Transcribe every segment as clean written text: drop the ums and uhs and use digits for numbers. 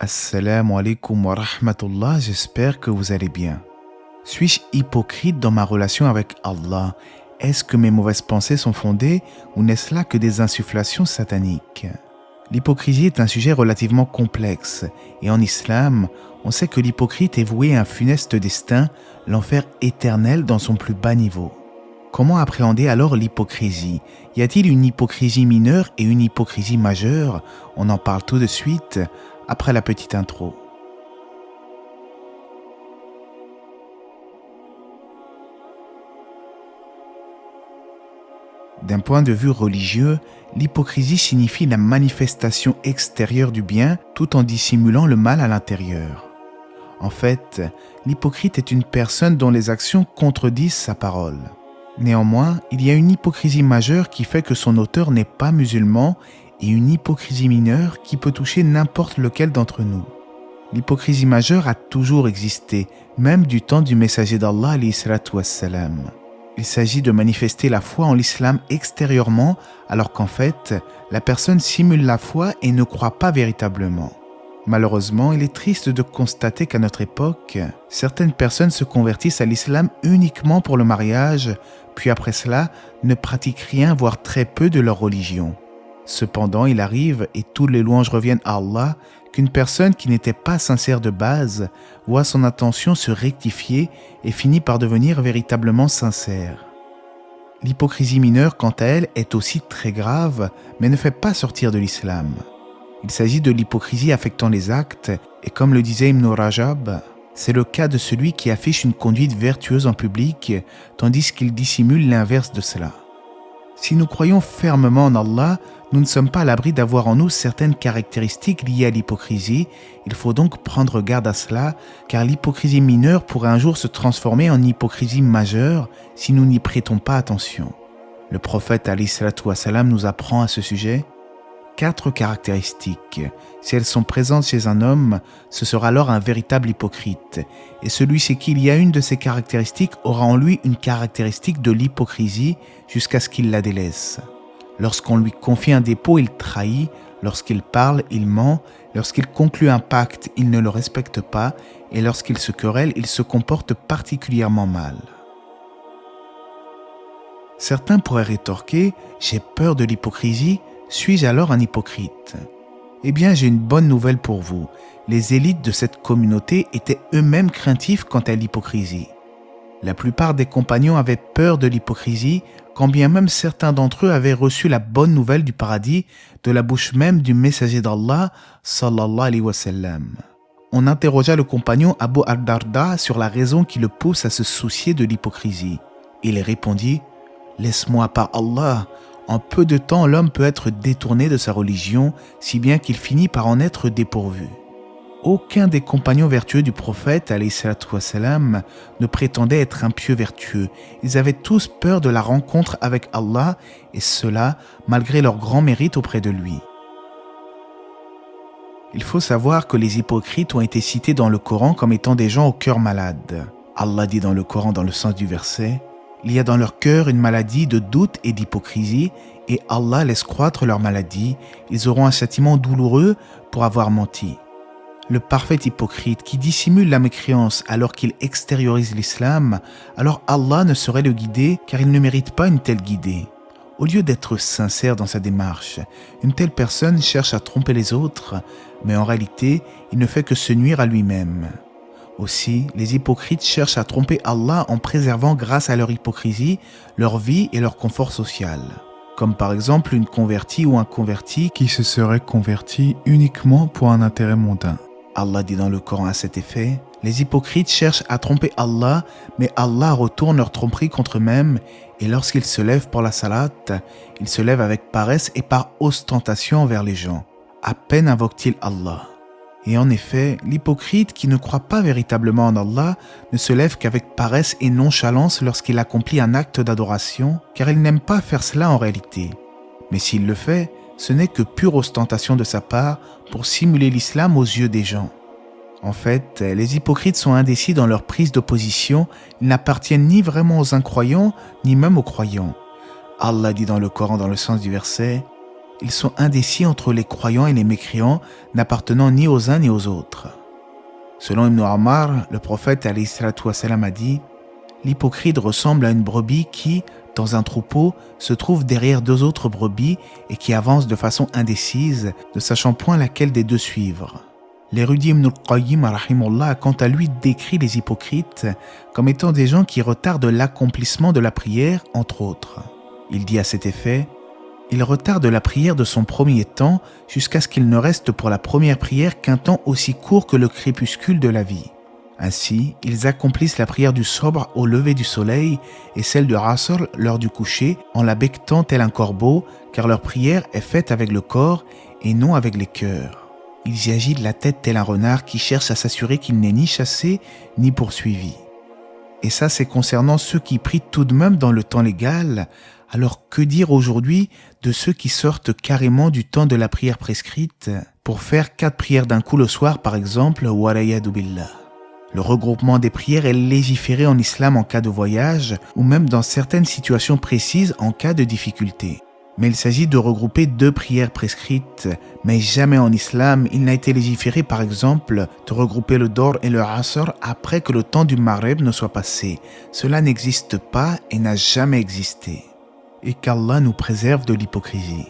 Assalamu alaikum wa rahmatullah, j'espère que vous allez bien. Suis-je hypocrite dans ma relation avec Allah? Est-ce que mes mauvaises pensées sont fondées ou n'est-ce là que des insufflations sataniques? L'hypocrisie est un sujet relativement complexe et en islam, on sait que l'hypocrite est voué à un funeste destin, l'enfer éternel dans son plus bas niveau. Comment appréhender alors l'hypocrisie? Y a-t-il une hypocrisie mineure et une hypocrisie majeure? On en parle tout de suite après la petite intro. D'un point de vue religieux, l'hypocrisie signifie la manifestation extérieure du bien tout en dissimulant le mal à l'intérieur. En fait, l'hypocrite est une personne dont les actions contredisent sa parole. Néanmoins, il y a une hypocrisie majeure qui fait que son auteur n'est pas musulman et une hypocrisie mineure qui peut toucher n'importe lequel d'entre nous. L'hypocrisie majeure a toujours existé, même du temps du messager d'Allah alayhi salatu wassalam. Il s'agit de manifester la foi en l'islam extérieurement, alors qu'en fait, la personne simule la foi et ne croit pas véritablement. Malheureusement, il est triste de constater qu'à notre époque, certaines personnes se convertissent à l'islam uniquement pour le mariage, puis après cela, ne pratiquent rien, voire très peu de leur religion. Cependant, il arrive, et toutes les louanges reviennent à Allah, qu'une personne qui n'était pas sincère de base voit son intention se rectifier et finit par devenir véritablement sincère. L'hypocrisie mineure, quant à elle, est aussi très grave, mais ne fait pas sortir de l'islam. Il s'agit de l'hypocrisie affectant les actes, et comme le disait Ibn Rajab, c'est le cas de celui qui affiche une conduite vertueuse en public, tandis qu'il dissimule l'inverse de cela. Si nous croyons fermement en Allah, nous ne sommes pas à l'abri d'avoir en nous certaines caractéristiques liées à l'hypocrisie. Il faut donc prendre garde à cela, car l'hypocrisie mineure pourrait un jour se transformer en hypocrisie majeure si nous n'y prêtons pas attention. Le prophète alayhi salatu wassalam nous apprend à ce sujet 4 caractéristiques. Si elles sont présentes chez un homme, ce sera alors un véritable hypocrite. Et celui chez qui il y a une de ces caractéristiques aura en lui une caractéristique de l'hypocrisie jusqu'à ce qu'il la délaisse. Lorsqu'on lui confie un dépôt, il trahit. Lorsqu'il parle, il ment. Lorsqu'il conclut un pacte, il ne le respecte pas. Et lorsqu'il se querelle, il se comporte particulièrement mal. Certains pourraient rétorquer « J'ai peur de l'hypocrisie ». Suis-je alors un hypocrite? Eh bien, j'ai une bonne nouvelle pour vous. Les élites de cette communauté étaient eux-mêmes craintifs quant à l'hypocrisie. La plupart des compagnons avaient peur de l'hypocrisie, quand bien même certains d'entre eux avaient reçu la bonne nouvelle du paradis de la bouche même du messager d'Allah, sallallahu alayhi wa sallam. On interrogea le compagnon Abu al-Darda sur la raison qui le pousse à se soucier de l'hypocrisie. Il répondit « Laisse-moi par Allah ». En peu de temps, l'homme peut être détourné de sa religion, si bien qu'il finit par en être dépourvu. Aucun des compagnons vertueux du prophète, alayhi salatu wassalam, ne prétendait être un pieux vertueux. Ils avaient tous peur de la rencontre avec Allah, et cela malgré leur grand mérite auprès de lui. Il faut savoir que les hypocrites ont été cités dans le Coran comme étant des gens au cœur malade. Allah dit dans le Coran, dans le sens du verset, « Il y a dans leur cœur une maladie de doute et d'hypocrisie, et Allah laisse croître leur maladie. Ils auront un châtiment douloureux pour avoir menti. » Le parfait hypocrite qui dissimule la mécréance alors qu'il extériorise l'islam, alors Allah ne saurait le guider car il ne mérite pas une telle guidée. Au lieu d'être sincère dans sa démarche, une telle personne cherche à tromper les autres, mais en réalité, il ne fait que se nuire à lui-même. Aussi, les hypocrites cherchent à tromper Allah en préservant grâce à leur hypocrisie, leur vie et leur confort social. Comme par exemple une convertie ou un converti qui se serait converti uniquement pour un intérêt mondain. Allah dit dans le Coran à cet effet, « Les hypocrites cherchent à tromper Allah, mais Allah retourne leur tromperie contre eux-mêmes, et lorsqu'ils se lèvent pour la salat, ils se lèvent avec paresse et par ostentation envers les gens. À peine invoquent-ils Allah. » Et en effet, l'hypocrite qui ne croit pas véritablement en Allah ne se lève qu'avec paresse et nonchalance lorsqu'il accomplit un acte d'adoration, car il n'aime pas faire cela en réalité. Mais s'il le fait, ce n'est que pure ostentation de sa part pour simuler l'islam aux yeux des gens. En fait, les hypocrites sont indécis dans leur prise de position, ils n'appartiennent ni vraiment aux incroyants, ni même aux croyants. Allah dit dans le Coran dans le sens du verset, ils sont indécis entre les croyants et les mécréants, n'appartenant ni aux uns ni aux autres. Selon Ibn Ammar, le prophète alayhi salatu wassalam a dit « L'hypocrite ressemble à une brebis qui, dans un troupeau, se trouve derrière deux autres brebis et qui avance de façon indécise, ne sachant point laquelle des deux suivre. » L'érudit Ibn al-Qayyim rahimahullah a quant à lui décrit les hypocrites comme étant des gens qui retardent l'accomplissement de la prière, entre autres. Il dit à cet effet « Il retarde la prière de son premier temps jusqu'à ce qu'il ne reste pour la première prière qu'un temps aussi court que le crépuscule de la vie. Ainsi, ils accomplissent la prière du sobre au lever du soleil et celle de Asr l'heure du coucher en la becquetant tel un corbeau, car leur prière est faite avec le corps et non avec les cœurs. Ils y agitent la tête tel un renard qui cherche à s'assurer qu'il n'est ni chassé ni poursuivi. Et ça, c'est concernant ceux qui prient tout de même dans le temps légal. Alors que dire aujourd'hui de ceux qui sortent carrément du temps de la prière prescrite pour faire 4 prières d'un coup le soir par exemple, walayadu billah. Le regroupement des prières est légiféré en islam en cas de voyage ou même dans certaines situations précises en cas de difficulté. Mais il s'agit de regrouper 2 prières prescrites, mais jamais en islam il n'a été légiféré par exemple de regrouper le Dor et le Asr après que le temps du Maghrib ne soit passé. Cela n'existe pas et n'a jamais existé. Et qu'Allah nous préserve de l'hypocrisie.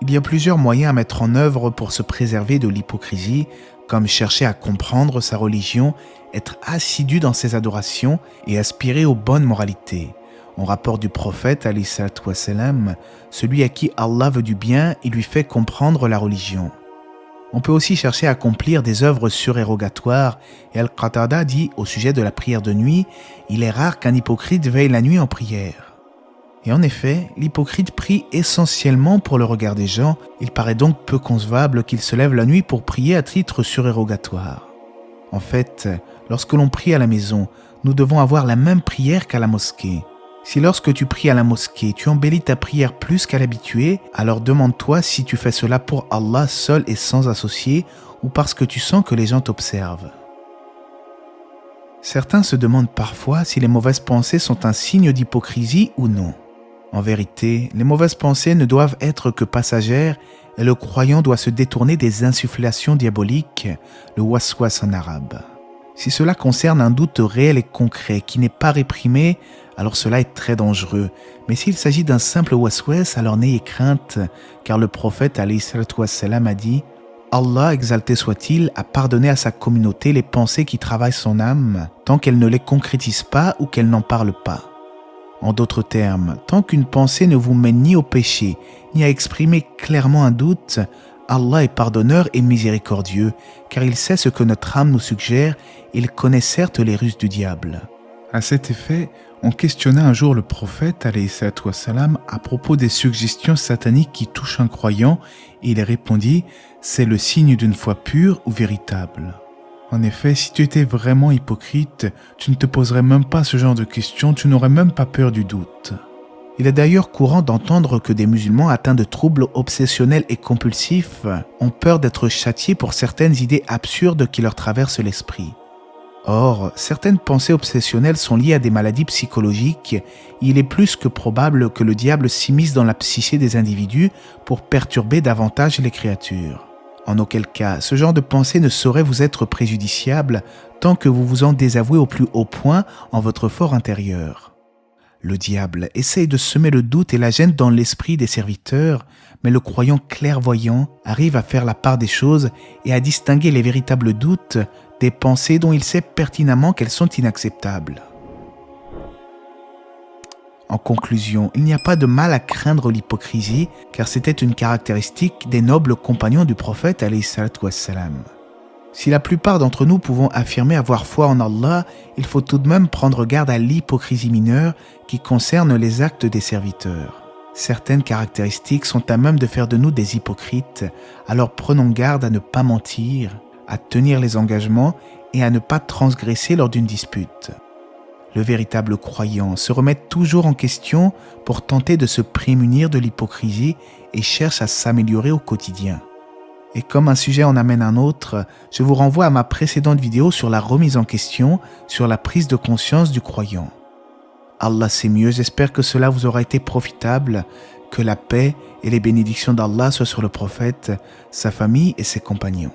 Il y a plusieurs moyens à mettre en œuvre pour se préserver de l'hypocrisie, comme chercher à comprendre sa religion, être assidu dans ses adorations et aspirer aux bonnes moralités. On rapporte du prophète, alayhi salatu wassalam, celui à qui Allah veut du bien, il lui fait comprendre la religion. On peut aussi chercher à accomplir des œuvres surérogatoires, et Al-Qatada dit au sujet de la prière de nuit, il est rare qu'un hypocrite veille la nuit en prière. Et en effet, l'hypocrite prie essentiellement pour le regard des gens, il paraît donc peu concevable qu'il se lève la nuit pour prier à titre surérogatoire. En fait, lorsque l'on prie à la maison, nous devons avoir la même prière qu'à la mosquée. Si lorsque tu pries à la mosquée, tu embellis ta prière plus qu'à l'habitué, alors demande-toi si tu fais cela pour Allah seul et sans associé ou parce que tu sens que les gens t'observent. Certains se demandent parfois si les mauvaises pensées sont un signe d'hypocrisie ou non. En vérité, les mauvaises pensées ne doivent être que passagères et le croyant doit se détourner des insufflations diaboliques, le waswas en arabe. Si cela concerne un doute réel et concret qui n'est pas réprimé, alors cela est très dangereux. Mais s'il s'agit d'un simple waswas, alors n'ayez crainte, car le prophète alayhi salatu wassalam a dit « Allah, exalté soit-il, a pardonné à sa communauté les pensées qui travaillent son âme, tant qu'elle ne les concrétise pas ou qu'elle n'en parle pas. » En d'autres termes, tant qu'une pensée ne vous mène ni au péché, ni à exprimer clairement un doute, Allah est pardonneur et miséricordieux, car il sait ce que notre âme nous suggère, il connaît certes les ruses du diable. À cet effet, on questionna un jour le prophète alayhi salatu wassalam à propos des suggestions sataniques qui touchent un croyant, et il répondit « C'est le signe d'une foi pure ou véritable ». En effet, si tu étais vraiment hypocrite, tu ne te poserais même pas ce genre de questions, tu n'aurais même pas peur du doute. Il est d'ailleurs courant d'entendre que des musulmans atteints de troubles obsessionnels et compulsifs ont peur d'être châtiés pour certaines idées absurdes qui leur traversent l'esprit. Or, certaines pensées obsessionnelles sont liées à des maladies psychologiques et il est plus que probable que le diable s'immisce dans la psyché des individus pour perturber davantage les créatures. En auquel cas, ce genre de pensée ne saurait vous être préjudiciable tant que vous vous en désavouez au plus haut point en votre fort intérieur. Le diable essaye de semer le doute et la gêne dans l'esprit des serviteurs, mais le croyant clairvoyant arrive à faire la part des choses et à distinguer les véritables doutes des pensées dont il sait pertinemment qu'elles sont inacceptables. En conclusion, il n'y a pas de mal à craindre l'hypocrisie, car c'était une caractéristique des nobles compagnons du prophète alayhi salatu wassalam. Si la plupart d'entre nous pouvons affirmer avoir foi en Allah, il faut tout de même prendre garde à l'hypocrisie mineure qui concerne les actes des serviteurs. Certaines caractéristiques sont à même de faire de nous des hypocrites, alors prenons garde à ne pas mentir, à tenir les engagements et à ne pas transgresser lors d'une dispute. Le véritable croyant se remet toujours en question pour tenter de se prémunir de l'hypocrisie et cherche à s'améliorer au quotidien. Et comme un sujet en amène un autre, je vous renvoie à ma précédente vidéo sur la remise en question, sur la prise de conscience du croyant. Allah sait mieux. J'espère que cela vous aura été profitable. Que la paix et les bénédictions d'Allah soient sur le prophète, sa famille et ses compagnons.